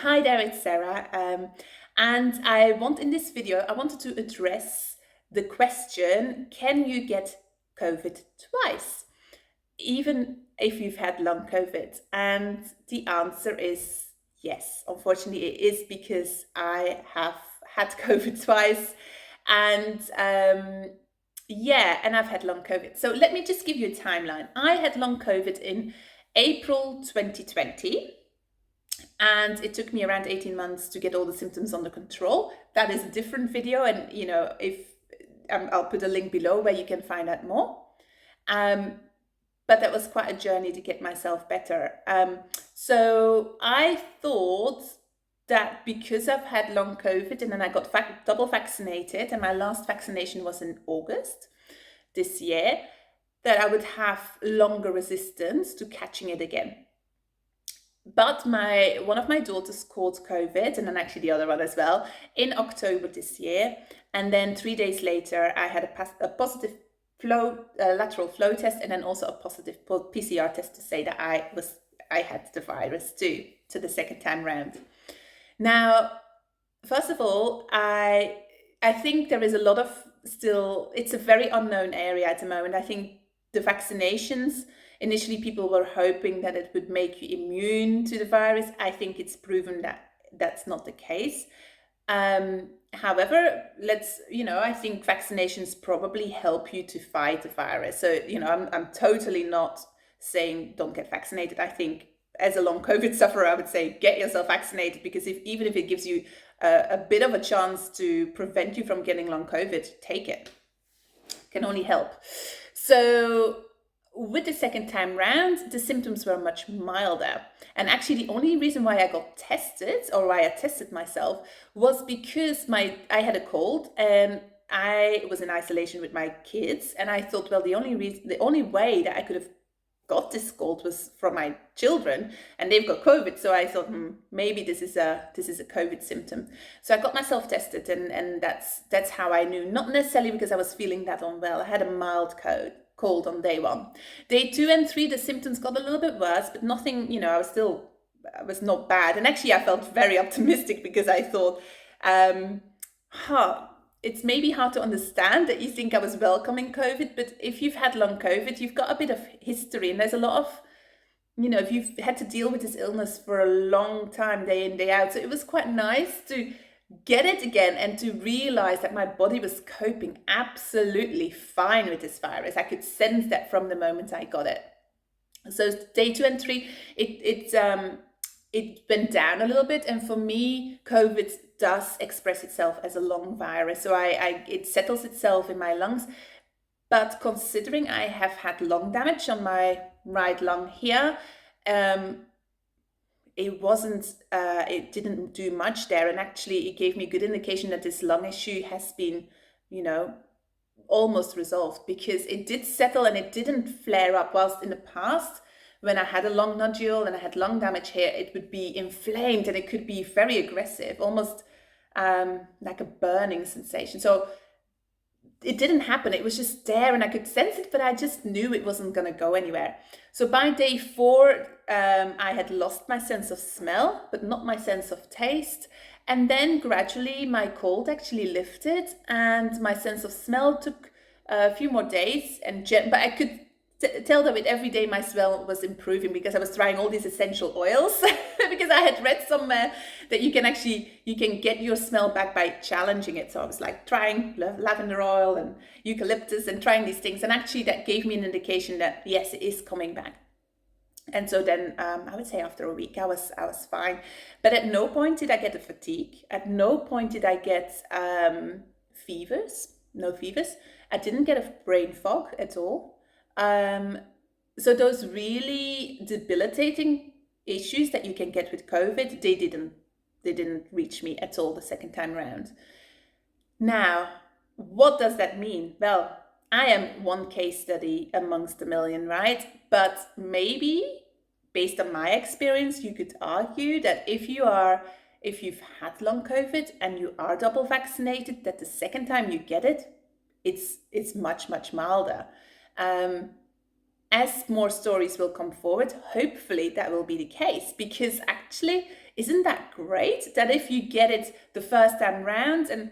Hi there, it's Sarah. And in this video, I wanted to address the question, can you get COVID twice, even if you've had long COVID? And the answer is yes. Unfortunately, it is because I have had COVID twice. And and I've had long COVID. So let me just give you a timeline. I had long COVID in April 2020. And it took me around 18 months to get all the symptoms under control. That is a different video, and if I'll put a link below where you can find out more. But that was quite a journey to get myself better. So I thought that because I've had long COVID and then I got double vaccinated, and my last vaccination was in August this year, that I would have longer resistance to catching it again. But one of my daughters caught COVID, and then actually the other one as well, in October this year. And then 3 days later, I had a positive lateral flow test, and then also a positive PCR test to say that I had the virus too, to the second time round. Now, first of all, I think there is a lot of it's a very unknown area at the moment. I think the vaccinations, initially people were hoping that it would make you immune to the virus. I think it's proven that that's not the case. However, I think vaccinations probably help you to fight the virus. So, I'm totally not saying don't get vaccinated. I think as a long COVID sufferer, I would say get yourself vaccinated, because even if it gives you a bit of a chance to prevent you from getting long COVID, take it. Can only help. So with the second time round, the symptoms were much milder. And actually the only reason why I got tested, or why I tested myself, was because I had a cold and I was in isolation with my kids. And I thought, well, the only way that I could have got this cold was from my children, and they've got COVID. So I thought, maybe this is a COVID symptom. So I got myself tested, and that's how I knew. Not necessarily because I was feeling that unwell. I had a mild cold on day 1. Day 2 and 3, the symptoms got a little bit worse, but nothing, I was not bad. And actually I felt very optimistic, because I thought, it's maybe hard to understand that you think I was welcoming COVID, but if you've had long COVID, you've got a bit of history, and there's a lot of, if you've had to deal with this illness for a long time, day in, day out. So it was quite nice to get it again and to realize that my body was coping absolutely fine with this virus. I could sense that from the moment I got it. So day 2 and 3, it went down a little bit, and for me, COVID does express itself as a lung virus. So it settles itself in my lungs. But considering I have had lung damage on my right lung here, it didn't do much there. And actually it gave me a good indication that this lung issue has been, almost resolved, because it did settle and it didn't flare up. Whilst in the past, when I had a lung nodule and I had lung damage here, it would be inflamed and it could be very aggressive, almost like a burning sensation. So it didn't happen. It was just there and I could sense it, but I just knew it wasn't going to go anywhere. So by day 4, I had lost my sense of smell, but not my sense of taste. And then gradually my cold actually lifted and my sense of smell took a few more days. But I could tell that with every day my smell was improving, because I was trying all these essential oils because I had read somewhere that you can get your smell back by challenging it. So I was like trying lavender oil and eucalyptus and trying these things, and actually that gave me an indication that yes, it is coming back. And so then I would say after a week I was fine, but at no point did I get a fatigue. At no point did I get fevers. No fevers. I didn't get a brain fog at all. So those really debilitating issues that you can get with COVID, they didn't reach me at all the second time around. Now, what does that mean? Well, I am one case study amongst a million, right? But maybe based on my experience, you could argue that if you've had long COVID and you are double vaccinated, that the second time you get it, it's much, much milder. As more stories will come forward, hopefully that will be the case, because actually Isn't that great? That if you get it the first time round, and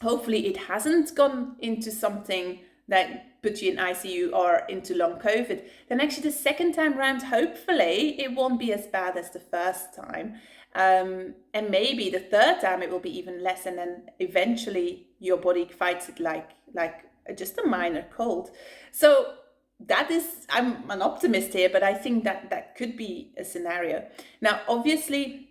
hopefully it hasn't gone into something that put you in ICU or into long COVID, then actually the second time round, hopefully it won't be as bad as the first time. And maybe the third time it will be even less, and then eventually your body fights it like just a minor cold. So that is, I'm an optimist here, but I think that could be a scenario. Now, obviously,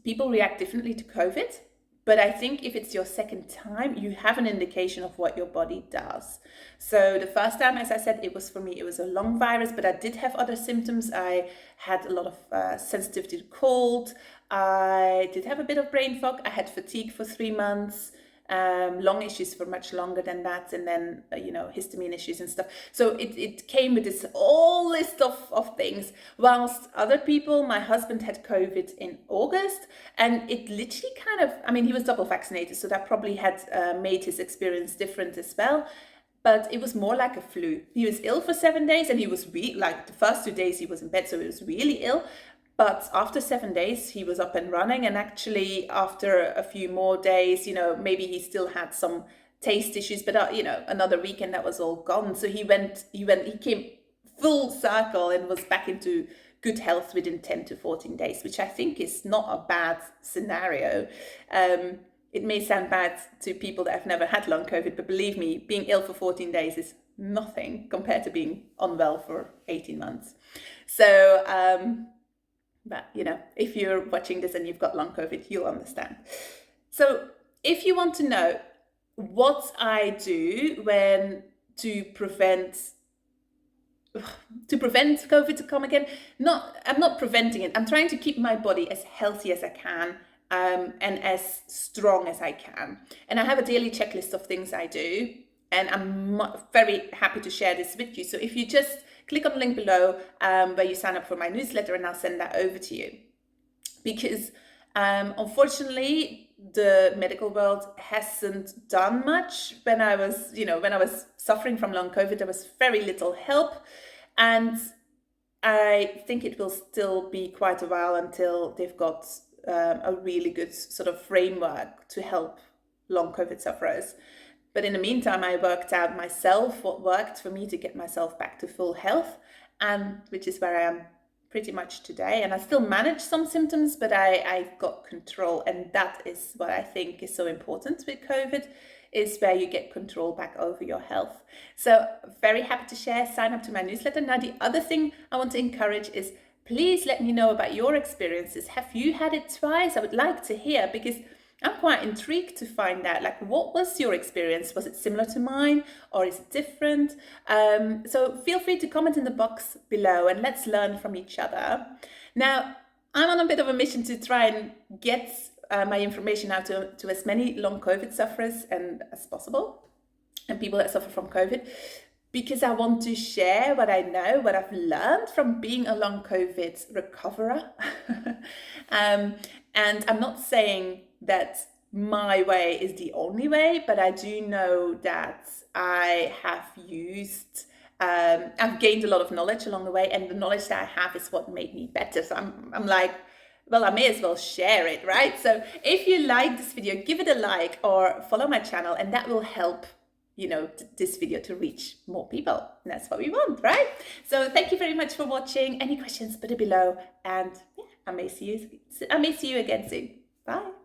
people react differently to COVID. But I think if it's your second time, you have an indication of what your body does. So the first time, as I said, it was a lung virus, but I did have other symptoms. I had a lot of sensitivity to cold. I did have a bit of brain fog. I had fatigue for 3 months. Lung issues for much longer than that, and then histamine issues and stuff. So it came with this whole list of things, whilst other people, my husband had COVID in August, and it literally he was double vaccinated, so that probably had made his experience different as well. But it was more like a flu. He was ill for 7 days, and he was like the first 2 days he was in bed, so he was really ill. But after 7 days, he was up and running. And actually, after a few more days, maybe he still had some taste issues, but another weekend that was all gone. So he came full circle and was back into good health within 10 to 14 days, which I think is not a bad scenario. It may sound bad to people that have never had long COVID, but believe me, being ill for 14 days is nothing compared to being unwell for 18 months. So, but, if you're watching this and you've got long COVID, you'll understand. So if you want to know what I do to prevent COVID to come again, I'm not preventing it. I'm trying to keep my body as healthy as I can, and as strong as I can. And I have a daily checklist of things I do, and I'm very happy to share this with you. So if you just click on the link below where you sign up for my newsletter, and I'll send that over to you. Because unfortunately, the medical world hasn't done much. When I was suffering from long COVID, there was very little help. And I think it will still be quite a while until they've got a really good sort of framework to help long COVID sufferers. But in the meantime, I worked out myself what worked for me to get myself back to full health, and which is where I am pretty much today. And I still manage some symptoms, but I've got control. And that is what I think is so important with COVID, is where you get control back over your health. So very happy to share, sign up to my newsletter. Now, the other thing I want to encourage is, please let me know about your experiences. Have you had it twice? I would like to hear, because I'm quite intrigued to find out, what was your experience? Was it similar to mine, or is it different? So feel free to comment in the box below, and let's learn from each other. Now, I'm on a bit of a mission to try and get my information out to as many long COVID sufferers as possible, and people that suffer from COVID, because I want to share what I know, what I've learned from being a long COVID recoverer. And I'm not saying that my way is the only way, but I do know that I have I've gained a lot of knowledge along the way, and the knowledge that I have is what made me better. So I'm like, well, I may as well share it, right? So if you like this video, give it a like or follow my channel, and that will help this video to reach more people. And that's what we want, right? So thank you very much for watching. Any questions, put it below, and yeah, I may see you again soon. Bye.